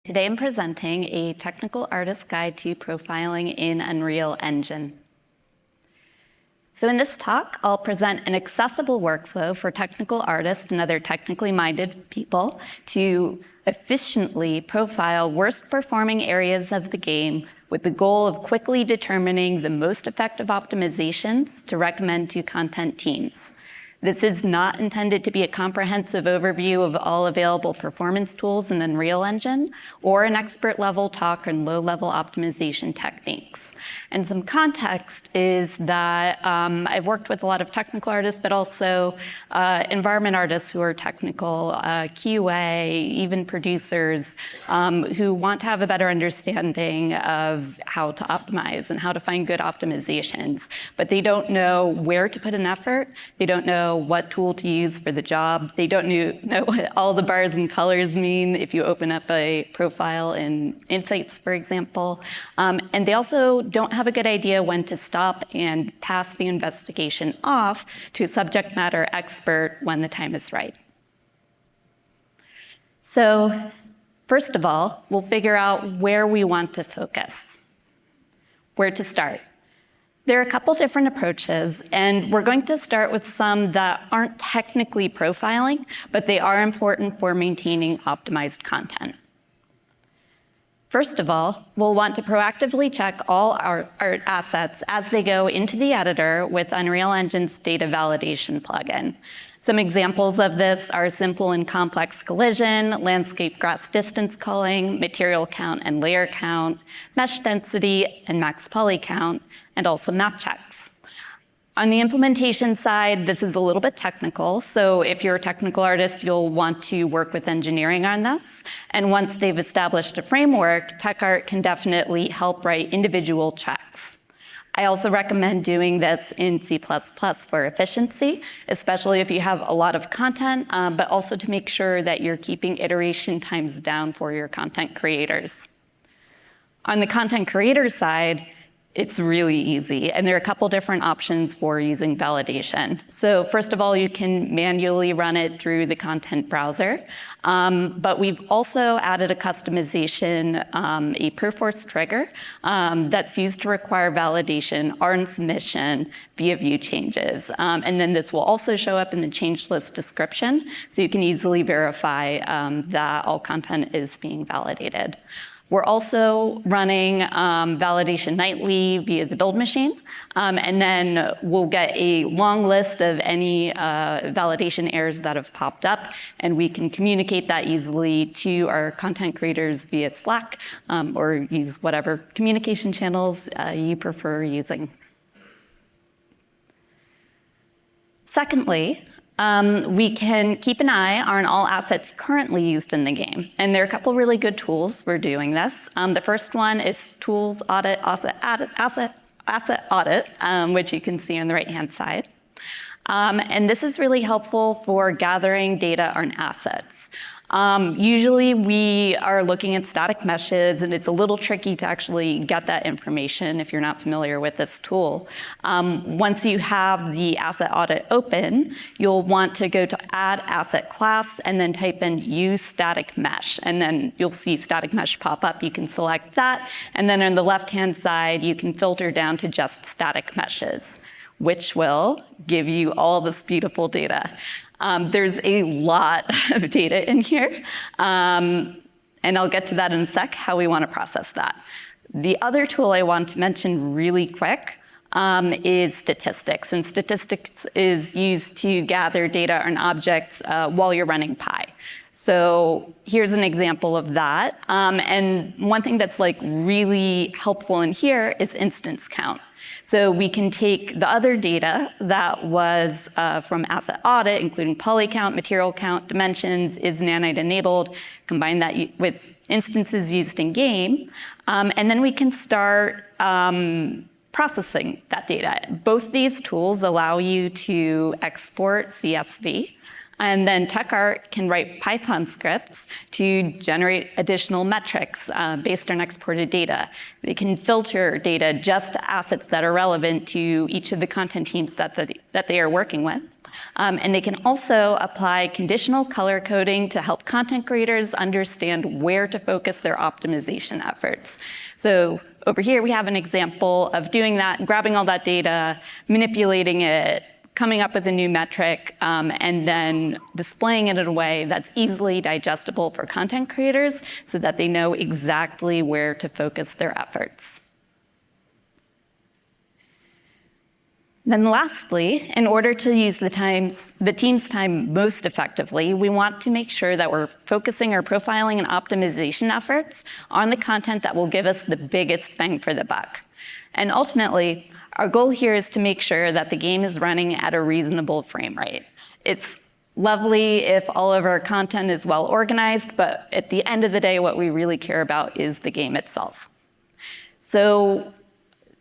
Today I'm presenting a technical artist guide to profiling in Unreal Engine. So in this talk, I'll present an accessible workflow for technical artists and other technically minded people to efficiently profile worst performing areas of the game with the goal of quickly determining the most effective optimizations to recommend to content teams. This is not intended to be a comprehensive overview of all available performance tools in Unreal Engine or an expert-level talk on low-level optimization techniques. And some context is that I've worked with a lot of technical artists, but also environment artists who are technical, QA, even producers who want to have a better understanding of how to optimize and how to find good optimizations. But they don't know where to put an effort. They don't know what tool to use for the job. They don't know what all the bars and colors mean if you open up a profile in Insights, for example. And they also don't have a good idea when to stop and pass the investigation off to a subject matter expert when the time is right. So first of all, we'll figure out where we want to focus, where to start. There are a couple different approaches, and we're going to start with some that aren't technically profiling, but they are important for maintaining optimized content. First of all, we'll want to proactively check all our art assets as they go into the editor with Unreal Engine's data validation plugin. Some examples of this are simple and complex collision, landscape grass distance culling, material count and layer count, mesh density and max poly count, and also map checks. On the implementation side, this is a little bit technical, so if you're a technical artist, you'll want to work with engineering on this. And once they've established a framework, TechArt can definitely help write individual checks. I also recommend doing this in C++ for efficiency, especially if you have a lot of content, but also to make sure that you're keeping iteration times down for your content creators. On the content creator side, it's really easy, and there are a couple different options for using validation. So first of all, you can manually run it through the content browser, but we've also added a customization, a perforce trigger that's used to require validation on submission via view changes. And then this will also show up in the change list description, so you can easily verify that all content is being validated. We're also running validation nightly via the build machine, and then we'll get a long list of any validation errors that have popped up, and we can communicate that easily to our content creators via Slack, or use whatever communication channels you prefer using. Secondly, we can keep an eye on all assets currently used in the game. And there are a couple really good tools for doing this. The first one is Tools Audit Asset Audit, which you can see on the right-hand side. And this is really helpful for gathering data on assets. Usually we are looking at static meshes, and it's a little tricky to actually get that information if you're not familiar with this tool. Once you have the asset audit open, you'll want to go to Add Asset Class and then type in Use Static Mesh, and then you'll see static mesh pop up. You can select that, and then on the left-hand side, you can filter down to just static meshes, which will give you all this beautiful data. There's a lot of data in here, and I'll get to that in a sec, how we want to process that. The other tool I want to mention really quick is statistics, and statistics is used to gather data on objects while you're running Pi. So here's an example of that, and one thing that's really helpful in here is instance count. So we can take the other data that was from asset audit, including poly count, material count, dimensions, is nanite enabled, combine that with instances used in game, and then we can start processing that data. Both these tools allow you to export CSV, and then TechArt can write Python scripts to generate additional metrics based on exported data. They can filter data just to assets that are relevant to each of the content teams that they are working with. And they can also apply conditional color coding to help content creators understand where to focus their optimization efforts. So over here, we have an example of doing that, grabbing all that data, manipulating it, coming up with a new metric, and then displaying it in a way that's easily digestible for content creators so that they know exactly where to focus their efforts. Then lastly, in order to use the team's time most effectively, we want to make sure that we're focusing our profiling and optimization efforts on the content that will give us the biggest bang for the buck. And ultimately, our goal here is to make sure that the game is running at a reasonable frame rate. It's lovely if all of our content is well organized, but at the end of the day, what we really care about is the game itself. So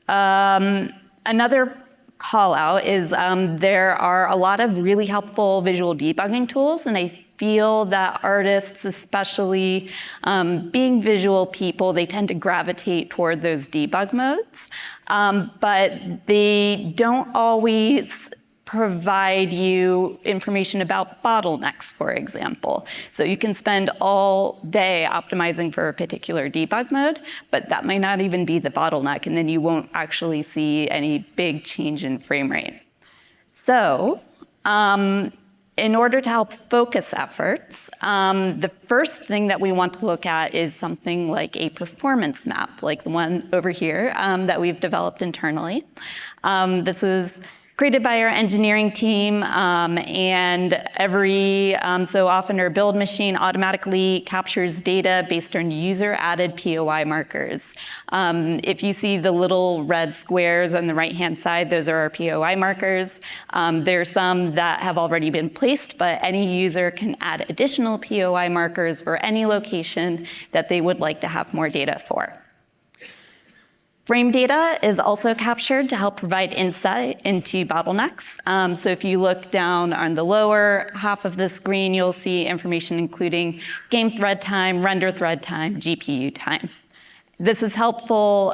another call out is there are a lot of really helpful visual debugging tools, and I feel that artists, especially being visual people, they tend to gravitate toward those debug modes, but they don't always provide you information about bottlenecks, for example. So you can spend all day optimizing for a particular debug mode, but that might not even be the bottleneck, and then you won't actually see any big change in frame rate. So in order to help focus efforts, the first thing that we want to look at is something like a performance map, like the one over here that we've developed internally. This was created by our engineering team, and every so often our build machine automatically captures data based on user-added POI markers. If you see the little red squares on the right-hand side, those are our POI markers. There are some that have already been placed, but any user can add additional POI markers for any location that they would like to have more data for. Frame data is also captured to help provide insight into bottlenecks. So if you look down on the lower half of the screen, you'll see information including game thread time, render thread time, GPU time. This is helpful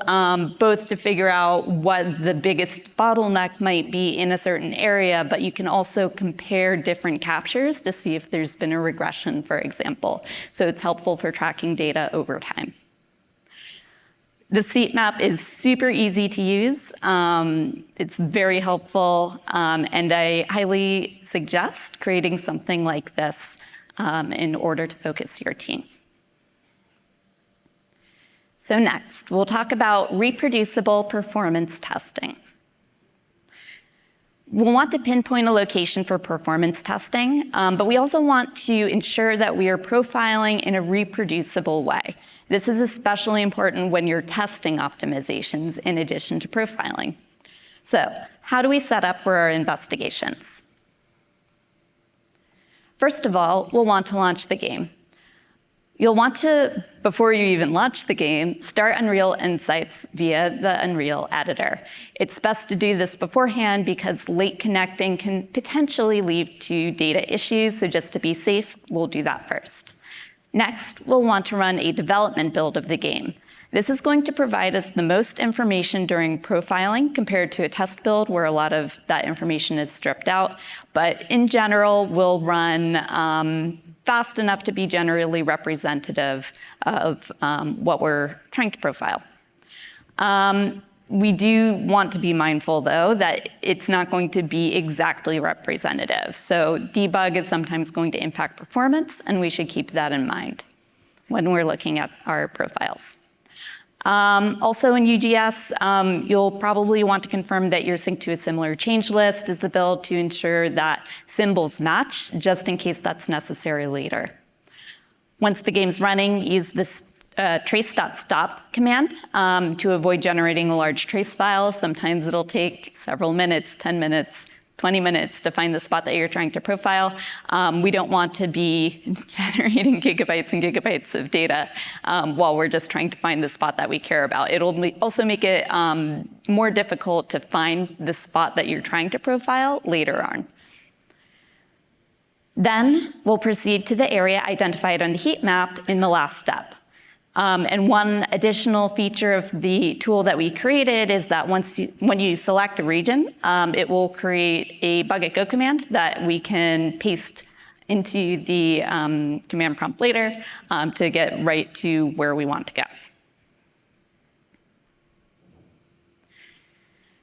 both to figure out what the biggest bottleneck might be in a certain area, but you can also compare different captures to see if there's been a regression, for example. So it's helpful for tracking data over time. The seat map is super easy to use. It's very helpful, and I highly suggest creating something like this in order to focus your team. So next, we'll talk about reproducible performance testing. We'll want to pinpoint a location for performance testing, but we also want to ensure that we are profiling in a reproducible way. This is especially important when you're testing optimizations in addition to profiling. So, how do we set up for our investigations? First of all, we'll want to launch the game. You'll want to, before you even launch the game, start Unreal Insights via the Unreal editor. It's best to do this beforehand because late connecting can potentially lead to data issues, so just to be safe, we'll do that first. Next, we'll want to run a development build of the game. This is going to provide us the most information during profiling compared to a test build where a lot of that information is stripped out. But in general, we'll run fast enough to be generally representative of what we're trying to profile. We do want to be mindful, though, that it's not going to be exactly representative. So debug is sometimes going to impact performance, and we should keep that in mind when we're looking at our profiles. Also in UGS, you'll probably want to confirm that you're synced to a similar change list as the build to ensure that symbols match, just in case that's necessary later. Once the game's running, use this trace.stop command to avoid generating a large trace file. Sometimes it'll take several minutes, 10 minutes, 20 minutes to find the spot that you're trying to profile. We don't want to be generating gigabytes and gigabytes of data while we're just trying to find the spot that we care about. It'll also make it more difficult to find the spot that you're trying to profile later on. Then we'll proceed to the area identified on the heat map in the last step. And one additional feature of the tool that we created is that when you select a region, it will create a bug@go command that we can paste into the command prompt later to get right to where we want to go.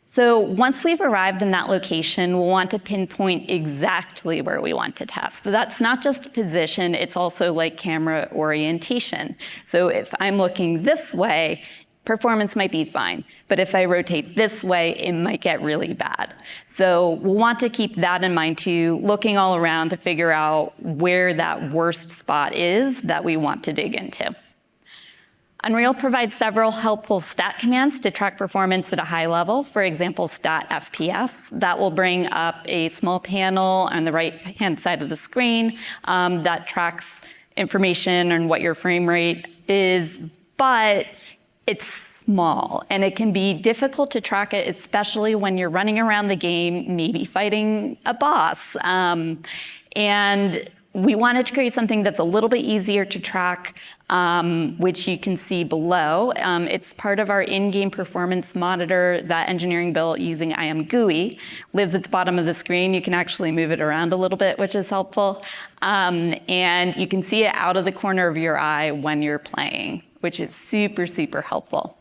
So once we've arrived in that location, we'll want to pinpoint exactly where we want to test. So that's not just position, it's also like camera orientation. So if I'm looking this way, performance might be fine. But if I rotate this way, it might get really bad. So we'll want to keep that in mind too, looking all around to figure out where that worst spot is that we want to dig into. Unreal provides several helpful stat commands to track performance at a high level. For example, stat FPS. That will bring up a small panel on the right-hand side of the screen that tracks information on what your frame rate is, but it's small, and it can be difficult to track it, especially when you're running around the game, maybe fighting a boss. And we wanted to create something that's a little bit easier to track, which you can see below. It's part of our in-game performance monitor that engineering built using IAM-GUI. Lives at the bottom of the screen. You can actually move it around a little bit, which is helpful. And you can see it out of the corner of your eye when you're playing, which is super, super helpful.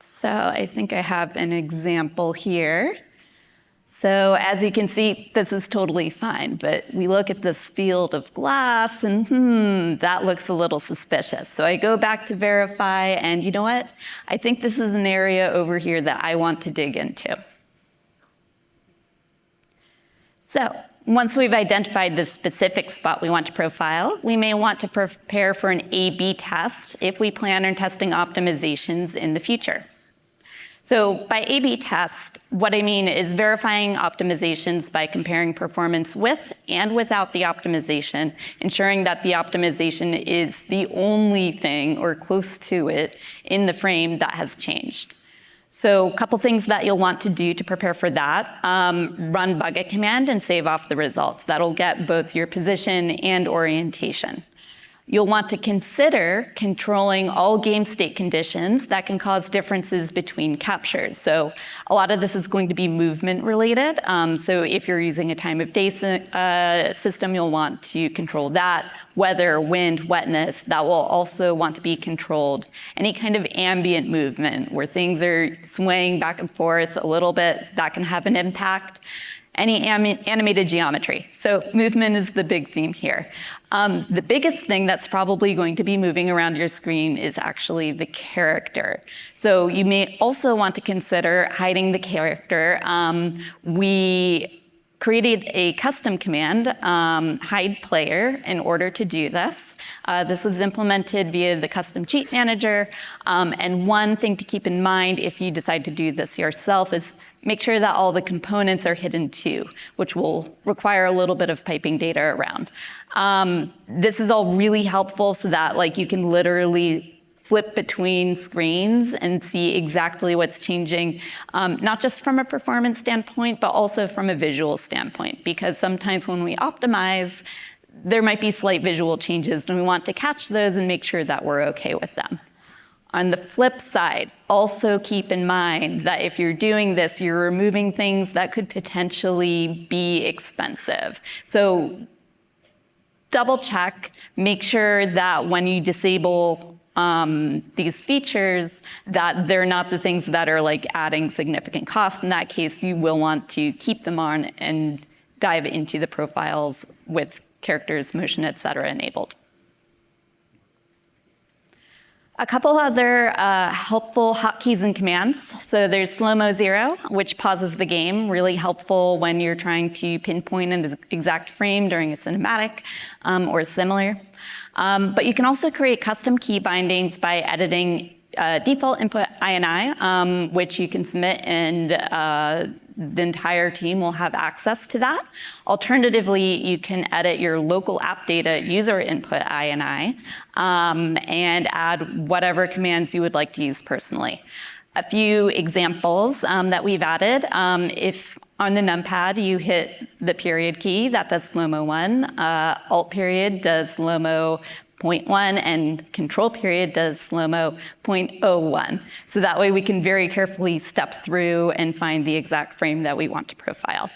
So I think I have an example here. So as you can see, this is totally fine, but we look at this field of glass and that looks a little suspicious. So I go back to verify, and you know what? I think this is an area over here that I want to dig into. So once we've identified the specific spot we want to profile, we may want to prepare for an A/B test if we plan on testing optimizations in the future. So by A/B test, what I mean is verifying optimizations by comparing performance with and without the optimization, ensuring that the optimization is the only thing or close to it in the frame that has changed. So a couple things that you'll want to do to prepare for that, run bug@go command and save off the results. That'll get both your position and orientation. You'll want to consider controlling all game state conditions that can cause differences between captures. So a lot of this is going to be movement related. So if you're using a time of day system, you'll want to control that. Weather, wind, wetness, that will also want to be controlled. Any kind of ambient movement where things are swaying back and forth a little bit, that can have an impact. Any animated geometry. So movement is the big theme here. The biggest thing that's probably going to be moving around your screen is actually the character. So you may also want to consider hiding the character. We created a custom command, hide player, in order to do this. This was implemented via the custom cheat manager. And one thing to keep in mind if you decide to do this yourself is make sure that all the components are hidden too, which will require a little bit of piping data around. This is all really helpful so that you can literally flip between screens and see exactly what's changing, not just from a performance standpoint, but also from a visual standpoint. Because sometimes when we optimize, there might be slight visual changes, and we want to catch those and make sure that we're okay with them. On the flip side, also keep in mind that if you're doing this, you're removing things that could potentially be expensive. So double check, make sure that when you disable these features, that they're not the things that are adding significant cost. In that case, you will want to keep them on and dive into the profiles with characters, motion, etc. enabled. A couple other helpful hotkeys and commands. So there's slow-mo 0, which pauses the game, really helpful when you're trying to pinpoint an exact frame during a cinematic or similar. But you can also create custom key bindings by editing default input INI, which you can submit, and the entire team will have access to that. Alternatively, you can edit your local app data user input INI and add whatever commands you would like to use personally. A few examples that we've added. If on the numpad, you hit the period key, that does slow-mo 1, alt period does slow-mo 0.1, and control period does slow-mo 0.01. So that way we can very carefully step through and find the exact frame that we want to profile.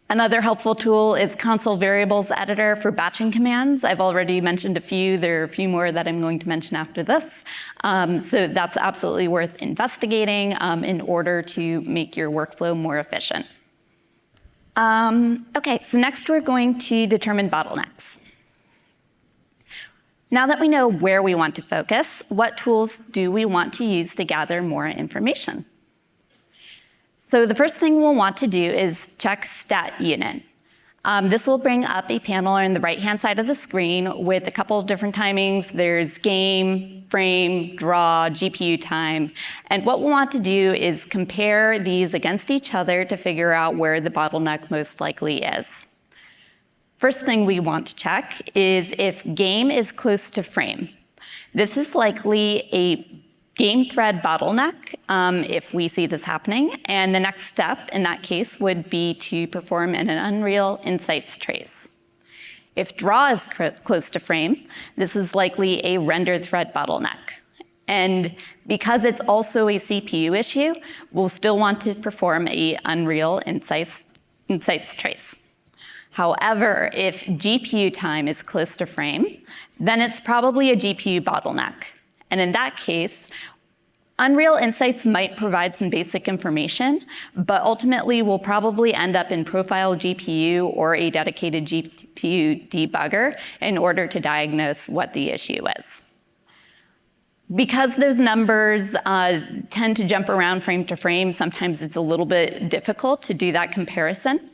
Another helpful tool is console variables editor for batching commands. I've already mentioned a few. There are a few more that I'm going to mention after this. So that's absolutely worth investigating in order to make your workflow more efficient. Okay, so next we're going to determine bottlenecks. Now that we know where we want to focus, what tools do we want to use to gather more information? So the first thing we'll want to do is check stat unit. This will bring up a panel on the right-hand side of the screen with a couple of different timings. There's game, frame, draw, GPU time. And what we'll want to do is compare these against each other to figure out where the bottleneck most likely is. First thing we want to check is if game is close to frame. This is likely a game thread bottleneck if we see this happening, and the next step in that case would be to perform an Unreal Insights trace. If draw is close to frame, this is likely a render thread bottleneck. And because it's also a CPU issue, we'll still want to perform a Unreal Insights trace. However, if GPU time is close to frame, then it's probably a GPU bottleneck. And in that case, Unreal Insights might provide some basic information, but ultimately we'll probably end up in profile GPU or a dedicated GPU debugger in order to diagnose what the issue is. Because those numbers tend to jump around frame to frame, sometimes it's a little bit difficult to do that comparison.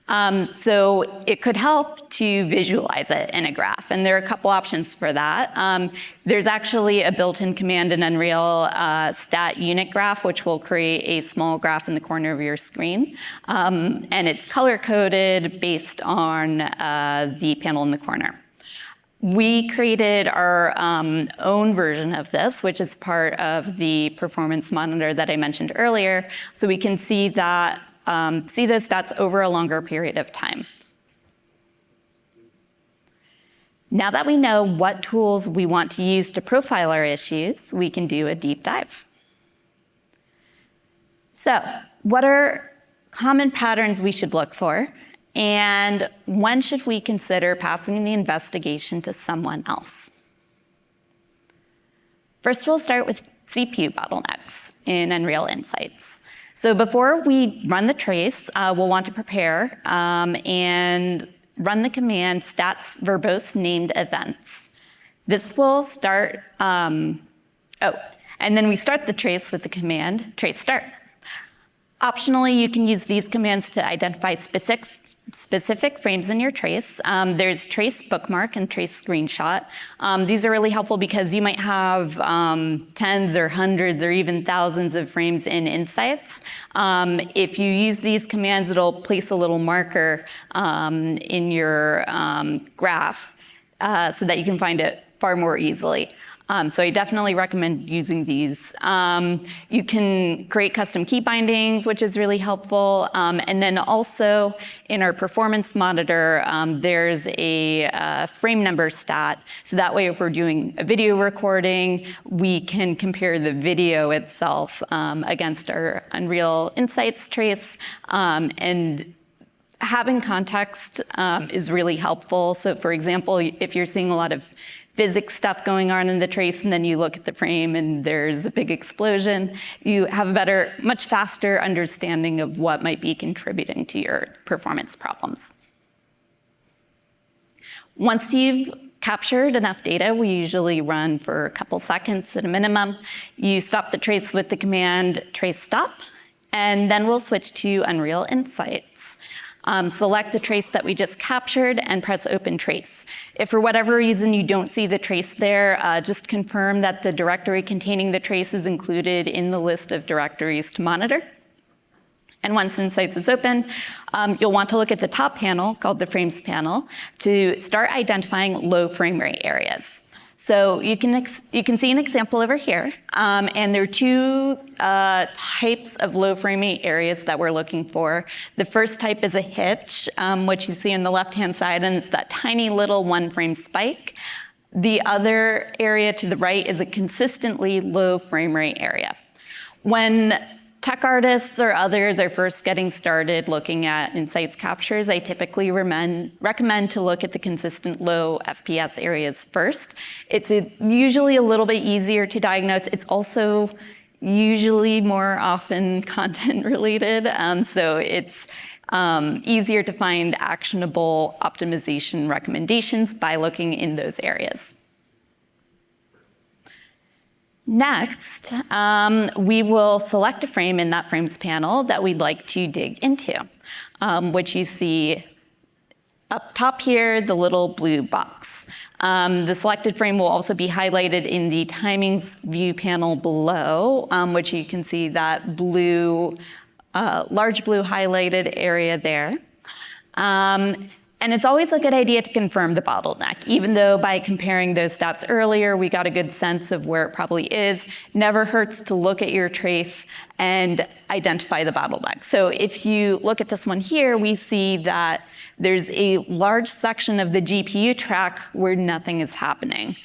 So it could help to visualize it in a graph, and there are a couple options for that. There's actually a built-in command in Unreal stat unit graph, which will create a small graph in the corner of your screen, and it's color-coded based on the panel in the corner. We created our own version of this, which is part of the performance monitor that I mentioned earlier, so we can see that see those stats over a longer period of time. Now that we know what tools we want to use to profile our issues, we can do a deep dive. So, what are common patterns we should look for, and when should we consider passing the investigation to someone else? First, we'll start with CPU bottlenecks in Unreal Insights. So before we run the trace, we'll want to prepare and run the command stats verbose named events. This will start, and then we start the trace with the command trace start. Optionally, you can use these commands to identify specific frames in your trace. There's trace bookmark and trace screenshot. These are really helpful because you might have tens or hundreds or even thousands of frames in Insights. If you use these commands, it'll place a little marker in your graph so that you can find it far more easily. So I definitely recommend using these. You can create custom key bindings, which is really helpful. And then also in our performance monitor, there's a frame number stat. So that way, if we're doing a video recording, we can compare the video itself against our Unreal Insights trace. And having context is really helpful. So for example, if you're seeing a lot of physics stuff going on in the trace, and then you look at the frame and there's a big explosion, you have a better, much faster understanding of what might be contributing to your performance problems. Once you've captured enough data, we usually run for a couple seconds at a minimum. You stop the trace with the command trace stop, and then we'll switch to Unreal Insights. Select the trace that we just captured and press Open Trace. If for whatever reason you don't see the trace there, just confirm that the directory containing the trace is included in the list of directories to monitor. And once Insights is open, you'll want to look at the top panel, called the Frames panel, to start identifying low frame rate areas. So you can see an example over here, and there are two types of low frame rate areas that we're looking for. The first type is a hitch, which you see on the left-hand side, and it's that tiny little one-frame spike. The other area to the right is a consistently low frame rate area. When tech artists or others are first getting started looking at insights captures, I typically recommend to look at the consistent low FPS areas first. It's usually a little bit easier to diagnose. It's also usually more often content related, so it's easier to find actionable optimization recommendations by looking in those areas. Next, we will select a frame in that frames panel that we'd like to dig into, which you see up top here, the little blue box. The selected frame will also be highlighted in the timings view panel below, which you can see that blue, large blue highlighted area there. And it's always a good idea to confirm the bottleneck, even though by comparing those stats earlier, we got a good sense of where it probably is. Never hurts to look at your trace and identify the bottleneck. So if you look at this one here, we see that there's a large section of the GPU track where nothing is happening.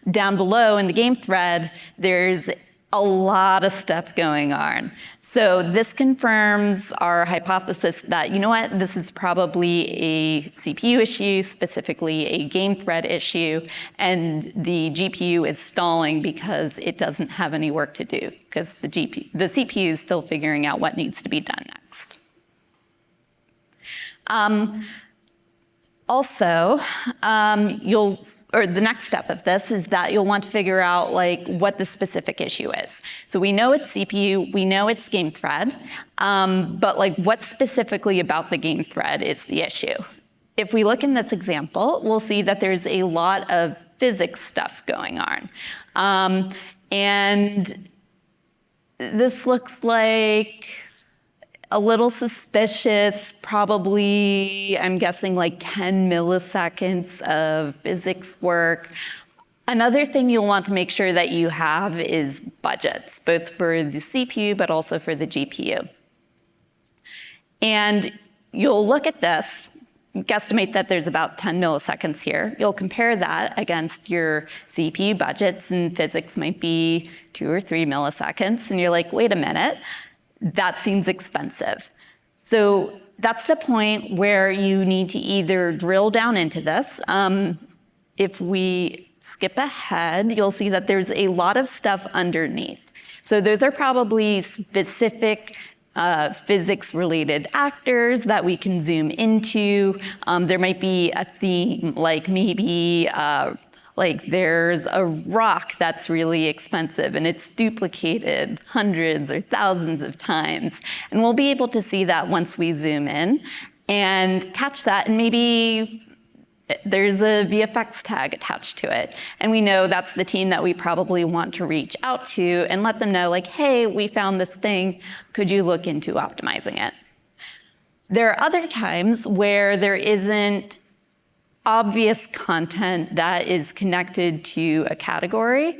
Down below in the game thread, there's a lot of stuff going on. So this confirms our hypothesis that, you know what, this is probably a CPU issue, specifically a game thread issue, and the GPU is stalling because it doesn't have any work to do, because the CPU is still figuring out what needs to be done next. The next step of this is that you'll want to figure out what the specific issue is. So we know it's CPU, we know it's game thread, but what specifically about the game thread is the issue? If we look in this example, we'll see that there's a lot of physics stuff going on. And this looks like a little suspicious, probably, I'm guessing 10 milliseconds of physics work. Another thing you'll want to make sure that you have is budgets, both for the CPU, but also for the GPU. And you'll look at this, guesstimate that there's about 10 milliseconds here. You'll compare that against your CPU budgets, and physics might be 2 or 3 milliseconds, and you're like, wait a minute, that seems expensive. So that's the point where you need to either drill down into this. If we skip ahead, you'll see that there's a lot of stuff underneath. So those are probably specific physics-related actors that we can zoom into. There might be a theme, maybe there's a rock that's really expensive and it's duplicated hundreds or thousands of times. And we'll be able to see that once we zoom in and catch that, and maybe there's a VFX tag attached to it. And we know that's the team that we probably want to reach out to and let them know, hey, we found this thing, could you look into optimizing it? There are other times where there isn't obvious content that is connected to a category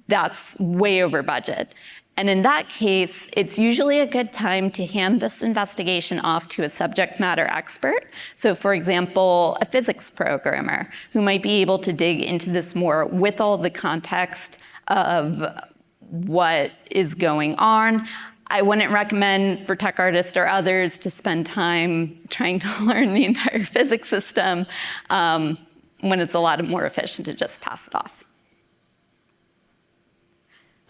that's way over budget. And in that case, it's usually a good time to hand this investigation off to a subject matter expert. So for example, a physics programmer who might be able to dig into this more with all the context of what is going on. I wouldn't recommend for tech artists or others to spend time trying to learn the entire physics system when it's a lot more efficient to just pass it off.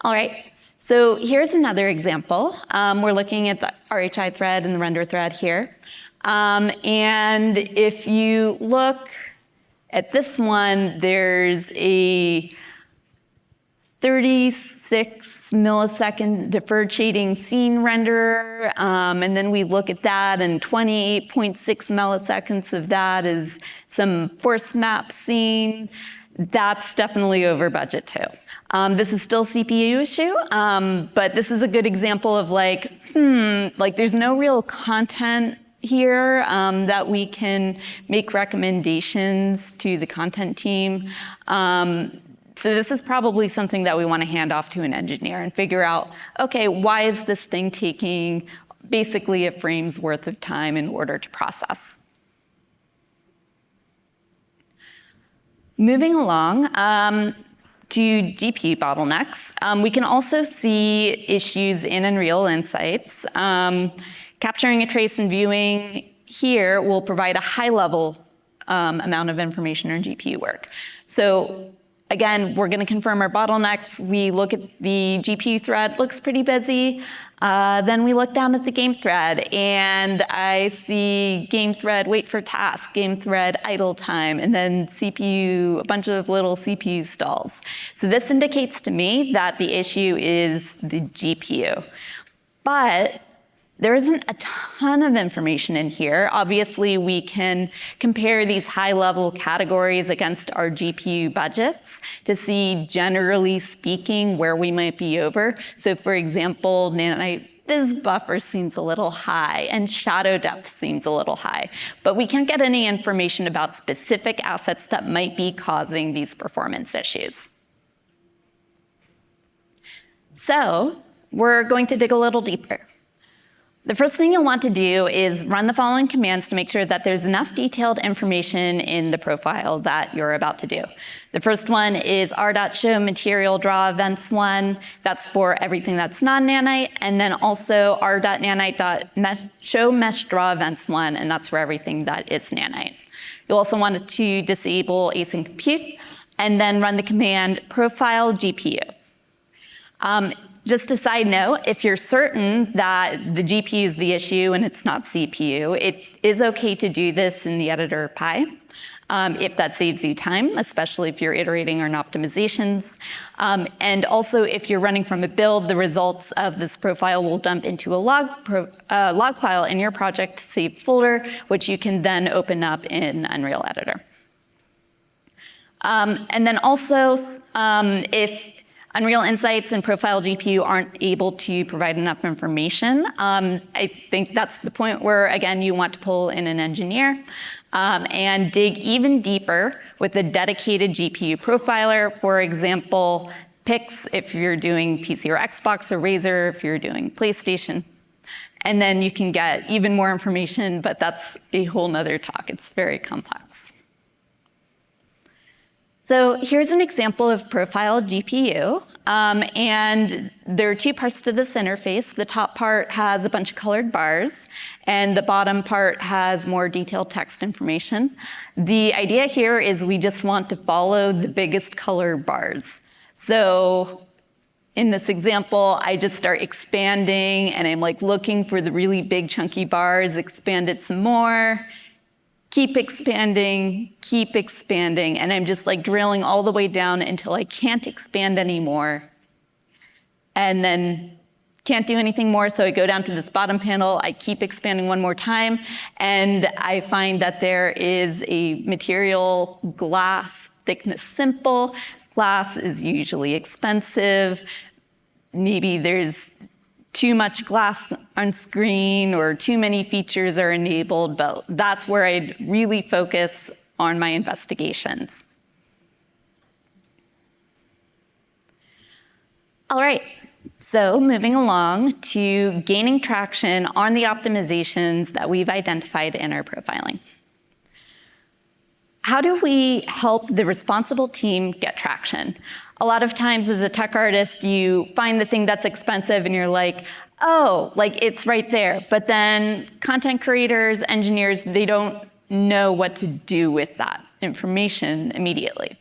All right, so here's another example. We're looking at the RHI thread and the render thread here. And if you look at this one, there's a 36 millisecond deferred shading scene renderer, and then we look at that, and 28.6 milliseconds of that is some force map scene. That's definitely over budget too. This is still CPU issue, but this is a good example of there's no real content here that we can make recommendations to the content team. So this is probably something that we want to hand off to an engineer and figure out, okay, why is this thing taking basically a frame's worth of time in order to process? Moving along to GPU bottlenecks, we can also see issues in Unreal Insights. Capturing a trace and viewing here will provide a high-level amount of information in GPU work. So again, we're going to confirm our bottlenecks. We look at the GPU thread, looks pretty busy. Then we look down at the game thread, and I see game thread wait for task, game thread idle time, and then CPU, a bunch of little CPU stalls. So this indicates to me that the issue is the GPU. But there isn't a ton of information in here. Obviously, we can compare these high-level categories against our GPU budgets to see, generally speaking, where we might be over. So for example, nanite viz buffer seems a little high, and shadow depth seems a little high. But we can't get any information about specific assets that might be causing these performance issues. So we're going to dig a little deeper. The first thing you'll want to do is run the following commands to make sure that there's enough detailed information in the profile that you're about to do. The first one is r.show material draw events 1. That's for everything that's non-nanite. And then also r.nanite.show mesh draw events 1, and that's for everything that is nanite. You'll also want to disable async compute, and then run the command profile GPU. Just a side note, if you're certain that the GPU is the issue and it's not CPU, it is okay to do this in the editor Pi, if that saves you time, especially if you're iterating on optimizations. And also, if you're running from a build, the results of this profile will dump into a log file in your project saved folder, which you can then open up in Unreal Editor. And then also, if Unreal Insights and Profile GPU aren't able to provide enough information, I think that's the point where, again, you want to pull in an engineer and dig even deeper with a dedicated GPU profiler. For example, PIX if you're doing PC or Xbox, or Razer if you're doing PlayStation. And then you can get even more information, but that's a whole nother talk. It's very complex. So here's an example of Profile GPU, and there are two parts to this interface. The top part has a bunch of colored bars, and the bottom part has more detailed text information. The idea here is we just want to follow the biggest color bars. So in this example, I just start expanding, and I'm like looking for the really big chunky bars, expand it some more, keep expanding, and I'm just like drilling all the way down until I can't expand anymore, and then can't do anything more, so I go down to this bottom panel, I keep expanding one more time, and I find that there is a material glass, thickness simple. Glass is usually expensive. Maybe there's too much glass on screen or too many features are enabled, but that's where I'd really focus on my investigations. All right, so moving along to gaining traction on the optimizations that we've identified in our profiling. How do we help the responsible team get traction? A lot of times as a tech artist, you find the thing that's expensive and you're like, oh, like it's right there. But then content creators, engineers, they don't know what to do with that information immediately.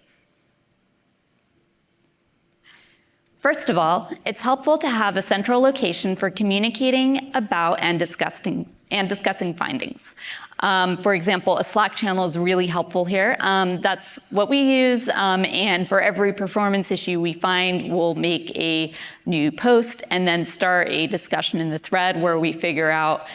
First of all, it's helpful to have a central location for communicating about and discussing findings. For example, a Slack channel is really helpful here. That's what we use, and for every performance issue we find, we'll make a new post and then start a discussion in the thread where we figure out,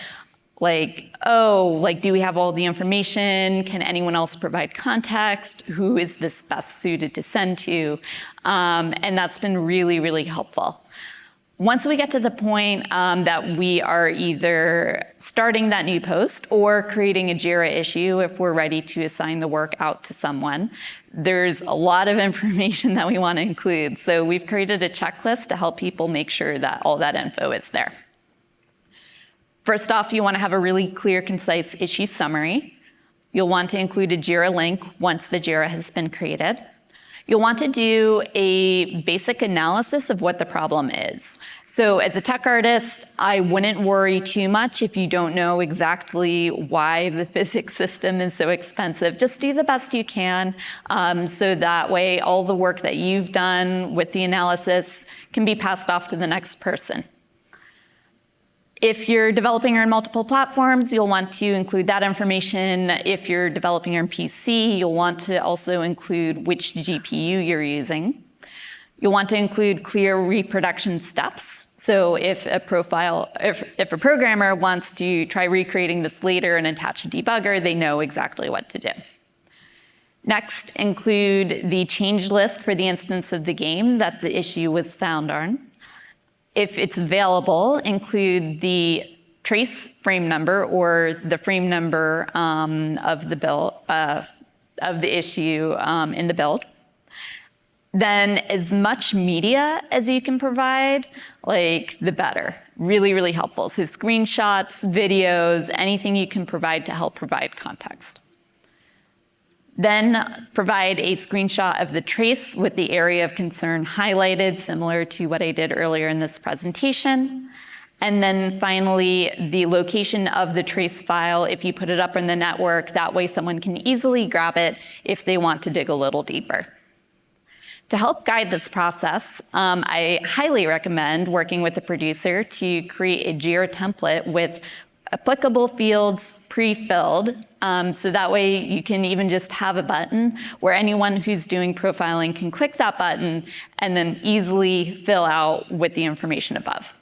like, oh, like, do we have all the information? Can anyone else provide context? Who is this best suited to send to? And that's been really, really helpful. Once we get to the point that we are either starting that new post or creating a JIRA issue if we're ready to assign the work out to someone, there's a lot of information that we want to include. So we've created a checklist to help people make sure that all that info is there. First off, you want to have a really clear, concise issue summary. You'll want to include a JIRA link once the JIRA has been created. You'll want to do a basic analysis of what the problem is. So as a tech artist, I wouldn't worry too much if you don't know exactly why the physics system is so expensive. Just do the best you can, so that way all the work that you've done with the analysis can be passed off to the next person. If you're developing on multiple platforms, you'll want to include that information. If you're developing on PC, you'll want to also include which GPU you're using. You'll want to include clear reproduction steps. So if a programmer wants to try recreating this later and attach a debugger, they know exactly what to do. Next, include the change list for the instance of the game that the issue was found on. If it's available, include the trace frame number or the frame number of the build of the issue in the build. Then as much media as you can provide, like the better. Really, really helpful. So screenshots, videos, anything you can provide to help provide context. Then provide a screenshot of the trace with the area of concern highlighted, similar to what I did earlier in this presentation. And then finally, the location of the trace file, if you put it up in the network, that way someone can easily grab it if they want to dig a little deeper. To help guide this process, I highly recommend working with a producer to create a JIRA template with applicable fields pre-filled, so that way you can even just have a button where anyone who's doing profiling can click that button and then easily fill out with the information above.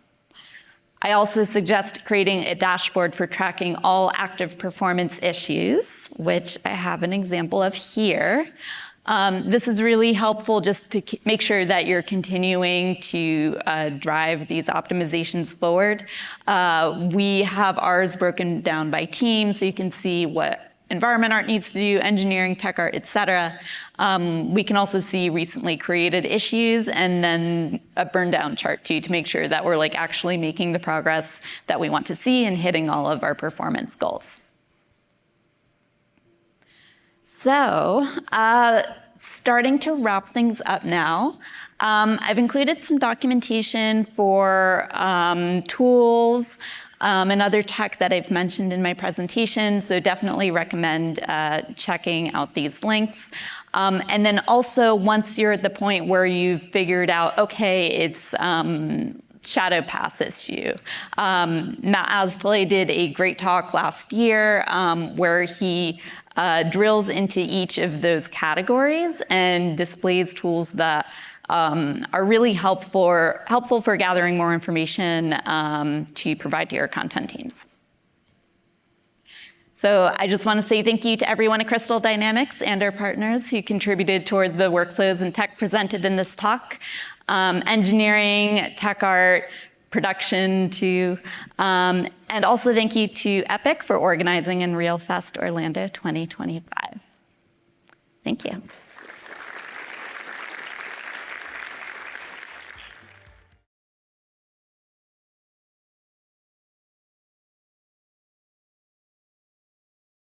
I also suggest creating a dashboard for tracking all active performance issues, which I have an example of here. This is really helpful just to make sure that you're continuing to drive these optimizations forward. We have ours broken down by team, so you can see what environment art needs to do, engineering, tech art, et cetera. We can also see recently created issues and then a burn down chart too to make sure that we're actually making the progress that we want to see and hitting all of our performance goals. So, starting to wrap things up now, I've included some documentation for tools and other tech that I've mentioned in my presentation, so definitely recommend checking out these links. And then also, once you're at the point where you've figured out, okay, it's shadow pass issue. Matt Astley did a great talk last year where he drills into each of those categories and displays tools that are really helpful for gathering more information to provide to your content teams. So I just want to say thank you to everyone at Crystal Dynamics and our partners who contributed toward the workflows and tech presented in this talk. Engineering, tech art, production too. And also thank you to Epic for organizing in RealFest Orlando 2025. Thank you.